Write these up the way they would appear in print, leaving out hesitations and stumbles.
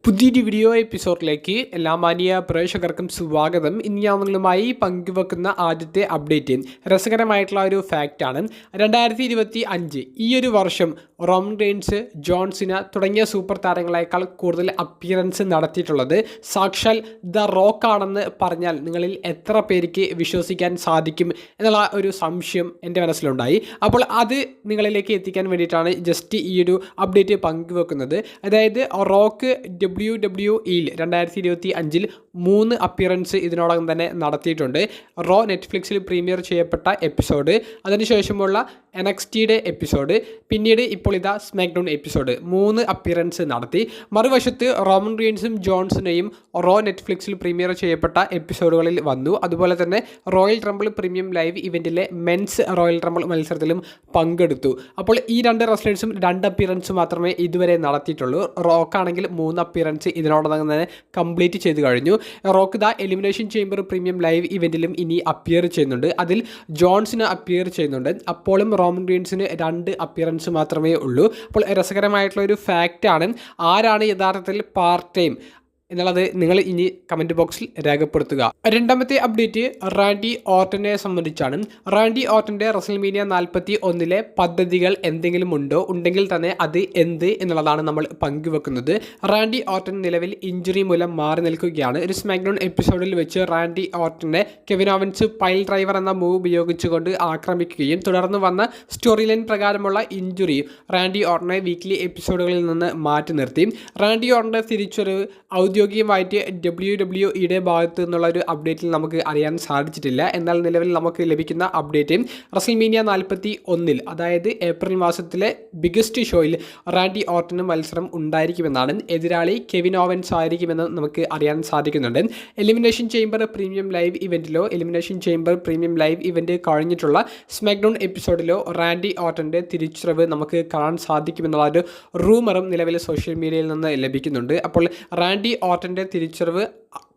പുതിയൊരു വീഡിയോ എപ്പിസോഡിലേക്ക് എല്ലാ മാന്യ പ്രേക്ഷകർക്കും സ്വാഗതം. ഇന്ന് ഞാൻ നിങ്ങളുമായി പങ്കുവെക്കുന്ന ആദ്യത്തെ അപ്ഡേറ്റ് രസകരമായിട്ടുള്ള ഒരു ഫാക്റ്റാണ്. 2025 ഈ ഒരു വർഷം റോമൻ റെയിൻസ്, ജോൺ സിന തുടങ്ങിയ സൂപ്പർ താരങ്ങളെക്കാൾ കൂടുതൽ അപ്പിയറൻസ് നടത്തിയിട്ടുള്ളത് സാക്ഷാൽ ദ റോക്ക് ആണെന്ന് പറഞ്ഞാൽ നിങ്ങളിൽ എത്ര പേർക്ക് വിശ്വസിക്കാൻ സാധിക്കും എന്നുള്ള ഒരു സംശയം എൻ്റെ മനസ്സിലുണ്ടായി. അപ്പോൾ അത് നിങ്ങളിലേക്ക് എത്തിക്കാൻ വേണ്ടിയിട്ടാണ് ജസ്റ്റ് ഈ ഒരു അപ്ഡേറ്റ് പങ്കുവെക്കുന്നത്. അതായത് റോക്ക് WWE 2025 3 അപ്പിയറൻസ് ഇതിനോടകം തന്നെ നടത്തിയിട്ടുണ്ട്. റോ നെറ്റ്ഫ്ലിക്സിൽ പ്രീമിയർ ചെയ്യപ്പെട്ട എപ്പിസോഡ്, അതിനുശേഷമുള്ള NXTയുടെ എപ്പിസോഡ്, പിന്നീട് ഇപ്പോൾ ഇതാ സ്മാക്ഡൗൺ എപ്പിസോഡ് 3 അപ്പിയറൻസ് നടത്തി. മറുവശത്ത് റോമൻ റെയിൻസും ജോൺസനെയും റോ നെറ്റ്ഫ്ലിക്സിൽ പ്രീമിയർ ചെയ്യപ്പെട്ട എപ്പിസോഡുകളിൽ വന്നു. അതുപോലെ തന്നെ റോയൽ റംബിൾ പ്രീമിയം ലൈവ് ഇവൻറ്റിലെ മെൻസ് റോയൽ റംബിൾ മത്സരത്തിലും പങ്കെടുത്തു. അപ്പോൾ ഈ 2 റെസ്ലേഴ്സും 2 അപ്പിയറൻസ് മാത്രമേ ഇതുവരെ നടത്തിയിട്ടുള്ളൂ. റോക്കാണെങ്കിൽ 3 അപ്പിയറൻസ് ഇതിനോടകം തന്നെ കംപ്ലീറ്റ് ചെയ്ത് കഴിഞ്ഞു. Rock the Elimination Chamber premium live ഇവൻറ്റിലും ഇനി അപ്പിയർ ചെയ്യുന്നുണ്ട്. അതിൽ ജോൺസിന് അപ്പിയർ ചെയ്യുന്നുണ്ട്. അപ്പോഴും റോമൻ റെയിൻസിന് 2 അപ്പിയറൻസ് മാത്രമേ ഉള്ളൂ. അപ്പോൾ രസകരമായിട്ടുള്ള ഒരു ഫാക്റ്റാണ്. ആരാണ് യഥാർത്ഥത്തിൽ പാർട്ട് ടൈം എന്നുള്ളത് നിങ്ങൾ ഇനി കമൻറ്റ് ബോക്സിൽ രേഖപ്പെടുത്തുക. രണ്ടാമത്തെ അപ്ഡേറ്റ് റാൻഡി ഓർട്ടനെ സംബന്ധിച്ചാണ്. റാൻഡി ഓർട്ടൻ്റെ റസൽമേനിയ 41 പദ്ധതികൾ എന്തെങ്കിലും ഉണ്ടോ, ഉണ്ടെങ്കിൽ തന്നെ അത് എന്ത് എന്നുള്ളതാണ് നമ്മൾ പങ്കുവെക്കുന്നത്. റാൻഡി ഓർട്ടൻ നിലവിൽ ഇഞ്ചുറി മൂലം മാറി നിൽക്കുകയാണ്. ഒരു സ്മാക്ഡൗൺ എപ്പിസോഡിൽ വെച്ച് റാൻഡി ഓർട്ടനെ കെവിൻ ഓവൻസ് പൈൽ ഡ്രൈവർ എന്ന മൂവ് ഉപയോഗിച്ചുകൊണ്ട് ആക്രമിക്കുകയും തുടർന്ന് വന്ന സ്റ്റോറി ലൈൻ പ്രകാരമുള്ള ഇഞ്ചുറി റാൻഡി ഓർട്ടനെ വീക്ക്ലി എപ്പിസോഡുകളിൽ നിന്ന് മാറ്റി നിർത്തി. റാൻഡി ഓർട്ടൻ്റെ തിരിച്ചൊരു ഔദ്യോഗികമായിട്ട് WWE ഭാഗത്തു നിന്നുള്ള ഒരു അപ്ഡേറ്റിൽ നമുക്ക് അറിയാൻ സാധിച്ചിട്ടില്ല. എന്നാൽ നിലവിൽ നമുക്ക് ലഭിക്കുന്ന അപ്ഡേറ്റ് റസൽമേനിയ 41 അതായത് ഏപ്രിൽ മാസത്തിലെ ബിഗസ്റ്റ് ഷോയിൽ റാൻഡി ഓർട്ടന് മത്സരം ഉണ്ടായിരിക്കുമെന്നാണ്. എതിരാളി കെവിൻ ഓവൻസ് ആയിരിക്കുമെന്ന് നമുക്ക് അറിയാൻ സാധിക്കുന്നുണ്ട്. എലിമിനേഷൻ ചേംബർ പ്രീമിയം ലൈവ് ഇവൻറ്റിലോ Elimination Chamber premium live event കഴിഞ്ഞിട്ടുള്ള സ്മാക്ഡൗൺ എപ്പിസോഡിലോ റാൻഡി ഓർട്ടൻ്റെ തിരിച്ചുവരവ് നമുക്ക് കാണാൻ സാധിക്കുമെന്നുള്ള ഒരു റൂമറും നിലവിൽ സോഷ്യൽ മീഡിയയിൽ നിന്ന് ലഭിക്കുന്നുണ്ട്. അപ്പോൾ റാൻഡി ഓർട്ടൻ്റെ തിരിച്ചറിവ്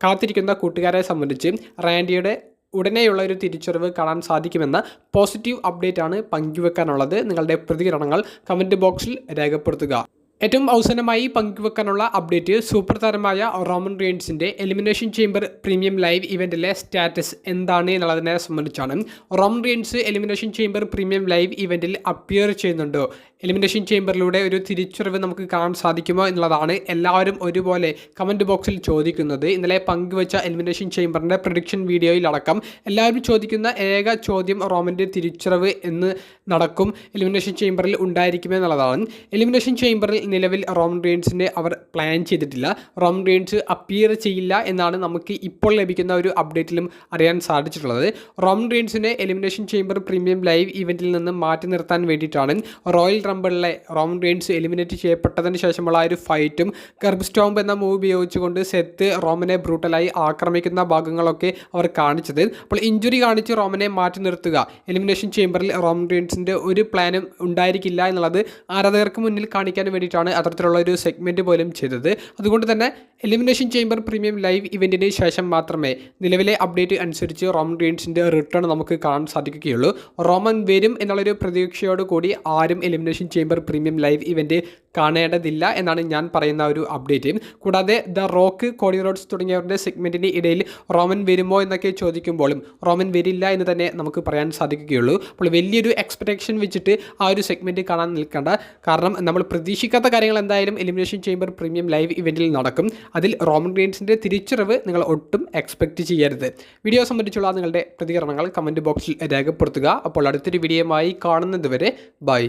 കാത്തിരിക്കുന്ന കൂട്ടുകാരെ സംബന്ധിച്ച് റാൻഡിയുടെ ഉടനെയുള്ള ഒരു തിരിച്ചറിവ് കാണാൻ സാധിക്കുമെന്ന പോസിറ്റീവ് അപ്ഡേറ്റ് ആണ് പങ്കുവെക്കാനുള്ളത്. നിങ്ങളുടെ പ്രതികരണങ്ങൾ കമൻറ്റ് ബോക്സിൽ രേഖപ്പെടുത്തുക. ഏറ്റവും അവസാനമായി പങ്കുവെക്കാനുള്ള അപ്ഡേറ്റ് സൂപ്പർ താരമായ റോമൻ റെയിൻസിൻ്റെ എലിമിനേഷൻ ചേംബർ പ്രീമിയം ലൈവ് ഇവൻറ്റിലെ സ്റ്റാറ്റസ് എന്താണ് എന്നുള്ളതിനെ സംബന്ധിച്ചാണ്. Roman Reigns Elimination Chamber premium live ഇവൻറ്റിൽ അപ്പിയർ ചെയ്യുന്നുണ്ടോ, എലിമിനേഷൻ ചേംബറിലൂടെ ഒരു തിരിച്ചറിവ് നമുക്ക് കാണാൻ സാധിക്കുമോ എന്നുള്ളതാണ് എല്ലാവരും ഒരുപോലെ കമൻറ്റ് ബോക്സിൽ ചോദിക്കുന്നത്. ഇന്നലെ പങ്കുവെച്ച എലിമിനേഷൻ ചേംബറിൻ്റെ പ്രഡിക്ഷൻ വീഡിയോയിലടക്കം എല്ലാവരും ചോദിക്കുന്ന ഏക ചോദ്യം റോമൻ്റെ തിരിച്ചറിവ് എന്ന് നടക്കും എലിമിനേഷൻ ചേംബറിൽ ഉണ്ടായിരിക്കുമെന്നുള്ളതാണ്. എലിമിനേഷൻ ചേംബറിൽ നിലവിൽ റോമൻ റെയിൻസിനെ അവർ പ്ലാൻ ചെയ്തിട്ടില്ല. റോമൻ റെയിൻസ് അപ്പിയർ ചെയ്യില്ല എന്നാണ് നമുക്ക് ഇപ്പോൾ ലഭിക്കുന്ന ഒരു അപ്ഡേറ്റിലും അറിയാൻ സാധിച്ചിട്ടുള്ളത്. റോമൻ റെയിൻസിനെ എലിമിനേഷൻ ചേംബർ പ്രീമിയം ലൈവ് ഇവൻറ്റിൽ നിന്ന് മാറ്റി നിർത്താൻ വേണ്ടിയിട്ടാണ് റോയൽ റംബിളിലെ റോമൻ റെയിൻസ് എലിമിനേറ്റ് ചെയ്യപ്പെട്ടതിന് ശേഷമുള്ള ഒരു ഫൈറ്റും കർബ് സ്റ്റോംപ് എന്ന മൂവ് ഉപയോഗിച്ചുകൊണ്ട് സെത്ത് റോമനെ ബ്രൂട്ടലായി ആക്രമിക്കുന്ന ഭാഗങ്ങളൊക്കെ അവർ കാണിച്ചത്. അപ്പോൾ ഇഞ്ചുറി കാണിച്ച് റോമനെ മാറ്റി നിർത്തുക, എലിമിനേഷൻ ചേംബറിൽ റോമൻ റെയിൻസിൻ്റെ ഒരു പ്ലാനും ഉണ്ടായിരിക്കില്ല എന്നുള്ളത് ആരാധകർക്ക് മുന്നിൽ കാണിക്കാൻ വേണ്ടിയിട്ടാണ് അത്തരത്തിലുള്ള ഒരു സെഗ്മെൻറ്റ് പോലും ചെയ്തത്. അതുകൊണ്ട് തന്നെ എലിമിനേഷൻ ചേംബർ പ്രീമിയം ലൈവ് ഇവൻറ്റിന് ശേഷം മാത്രമേ നിലവിലെ അപ്ഡേറ്റ് അനുസരിച്ച് റോമൻ റെയിൻസിൻ്റെ റിട്ടേൺ നമുക്ക് കാണാൻ സാധിക്കുകയുള്ളൂ. റോമൻ വരും എന്നുള്ളൊരു പ്രതീക്ഷയോട് കൂടി ആരും Elimination Chamber premium live event കാണേണ്ടതില്ല എന്നാണ് ഞാൻ പറയുന്ന ഒരു അപ്ഡേറ്റ്. കൂടാതെ ദ റോക്ക്, കോഡി റോഡ്സ് തുടങ്ങിയവരുടെ സെഗ്മെൻറ്റിന് ഇടയിൽ റോമൻ വരുമോ എന്നൊക്കെ ചോദിക്കുമ്പോഴും റോമൻ വരില്ല എന്ന് തന്നെ നമുക്ക് പറയാൻ സാധിക്കുകയുള്ളൂ. അപ്പോൾ വലിയൊരു എക്സ്പെക്ടേഷൻ വെച്ചിട്ട് ആ ഒരു സെഗ്മെൻറ്റ് കാണാൻ നിൽക്കേണ്ട. കാരണം നമ്മൾ പ്രതീക്ഷിക്കാത്ത കാര്യങ്ങൾ എന്തായാലും എലിമിനേഷൻ ചേംബർ പ്രീമിയം ലൈവ് ഇവൻറ്റിൽ നടക്കും. അതിൽ റോമൻ റെയിൻസിൻ്റെ തിരിച്ചറിവ് നിങ്ങൾ ഒട്ടും എക്സ്പെക്റ്റ് ചെയ്യരുത്. വീഡിയോ സംബന്ധിച്ചുള്ള നിങ്ങളുടെ പ്രതികരണങ്ങൾ കമൻറ്റ് ബോക്സിൽ രേഖപ്പെടുത്തുക. അപ്പോൾ അടുത്തൊരു വീഡിയോയുമായി കാണുന്നത് വരെ ബൈ.